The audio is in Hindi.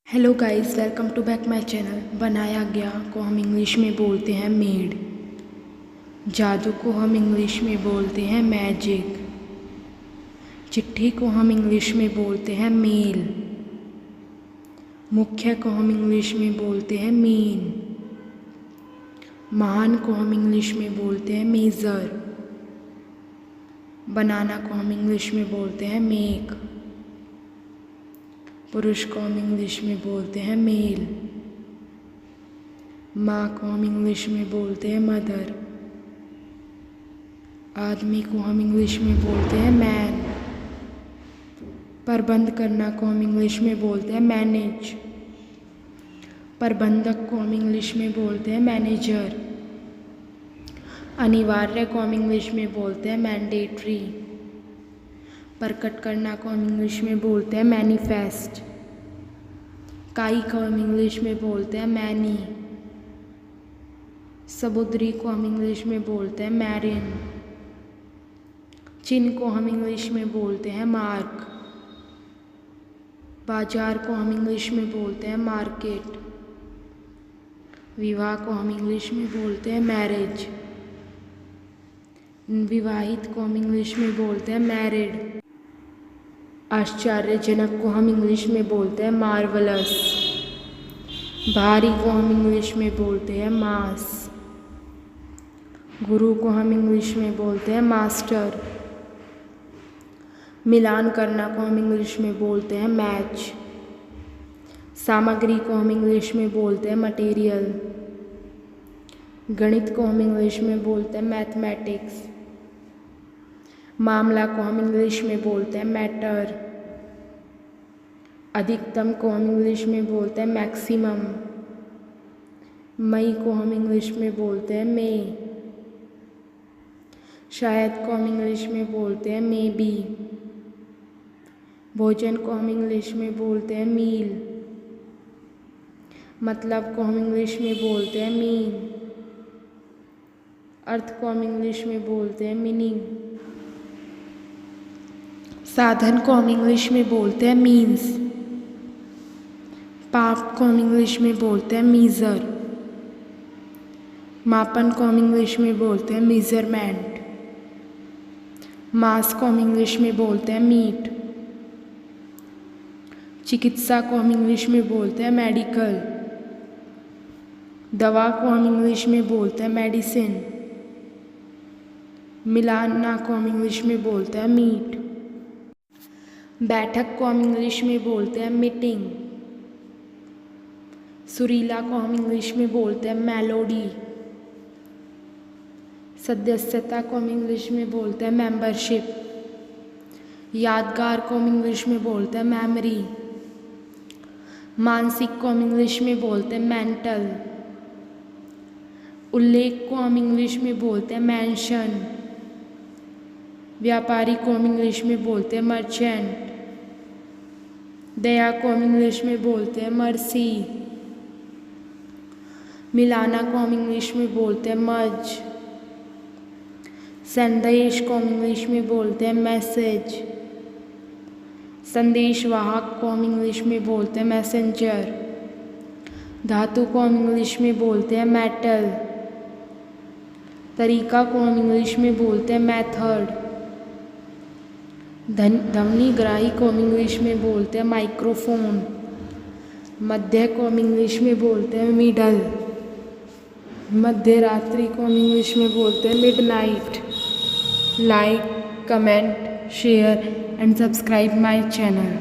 Hello guys, welcome to back my channel. बनाया गया को हम इंग्लिश में बोलते हैं मेड। जादू को हम इंग्लिश में बोलते हैं मैजिक। चिट्ठी को हम इंग्लिश में बोलते हैं मेल। मुख्य को हम इंग्लिश में बोलते हैं मेन। महान को हम इंग्लिश में बोलते हैं मेजर। बनाना को हम इंग्लिश में बोलते हैं मेक। पुरुष को हम इंग्लिश में बोलते हैं मेल। माँ को हम इंग्लिश में बोलते हैं मदर। आदमी को हम इंग्लिश में बोलते हैं मैन। प्रबंध करना को हम इंग्लिश में बोलते हैं मैनेज। प्रबंधक को हम इंग्लिश में बोलते हैं मैनेजर। अनिवार्य को हम इंग्लिश में बोलते हैं मैंडेटरी। प्रकट करना को हम इंग्लिश में बोलते हैं मैनिफेस्ट। काई को हम इंग्लिश में बोलते हैं मैनी। समुद्री को हम इंग्लिश में बोलते हैं मैरिन। चिन्ह को हम इंग्लिश में बोलते हैं मार्क। बाजार को हम इंग्लिश में बोलते हैं मार्केट। विवाह को हम इंग्लिश में बोलते हैं मैरिज। विवाहित को हम इंग्लिश में बोलते हैं मैरिड। आश्चर्यजनक को हम इंग्लिश में बोलते हैं मार्वलस। भारी को हम इंग्लिश में बोलते हैं मास। गुरु को हम इंग्लिश में बोलते हैं मास्टर। मिलान करना को हम इंग्लिश में बोलते हैं मैच। सामग्री को हम इंग्लिश में बोलते हैं मटेरियल। गणित को हम इंग्लिश में बोलते हैं मैथमेटिक्स। मामला को हम इंग्लिश में बोलते हैं मैटर। अधिकतम को हम इंग्लिश में बोलते हैं मैक्सिमम। मई को हम इंग्लिश में बोलते हैं मे। शायद को हम इंग्लिश में बोलते हैं मे बी। भोजन को हम इंग्लिश में बोलते हैं मील। मतलब को हम इंग्लिश में बोलते हैं मीन। अर्थ को हम इंग्लिश में बोलते हैं मीनिंग। साधन को हम इंग्लिश में बोलते हैं मीन्स। पाप को हम इंग्लिश में बोलते हैं मीज़र। मापन को हम इंग्लिश में बोलते हैं मेजरमेंट। मांस को हम इंग्लिश में बोलते हैं मीट। चिकित्सा को हम इंग्लिश में बोलते हैं मेडिकल। दवा को हम इंग्लिश में बोलते हैं मेडिसिन। मिलाना को हम इंग्लिश में बोलते हैं मीट। बैठक को हम इंग्लिश में बोलते हैं मीटिंग। सुरीला को हम इंग्लिश में बोलते हैं मेलोडी। सदस्यता को हम इंग्लिश में बोलते हैं मेंबरशिप। यादगार को हम इंग्लिश में बोलते हैं मेमोरी। मानसिक को हम इंग्लिश में बोलते हैं मेंटल। उल्लेख को हम इंग्लिश में बोलते हैं मेंशन। व्यापारी को हम इंग्लिश में बोलते हैं मर्चेंट। दया को हम इंग्लिश में बोलते हैं मर्सी। मिलाना को हम इंग्लिश में बोलते हैं मर्ज। संदेश को हम इंग्लिश में बोलते हैं मैसेज। संदेश वाहक को हम इंग्लिश में बोलते हैं मैसेंजर। धातु को हम इंग्लिश में बोलते हैं मेटल। तरीका को हम इंग्लिश में बोलते हैं मेथड। ध्वनि ग्राही को हम इंग्लिश में बोलते हैं माइक्रोफोन। मध्य को हम इंग्लिश में बोलते हैं मिडल। मध्य रात्रि को हम इंग्लिश में बोलते हैं midnight. Like, comment, share and subscribe my channel.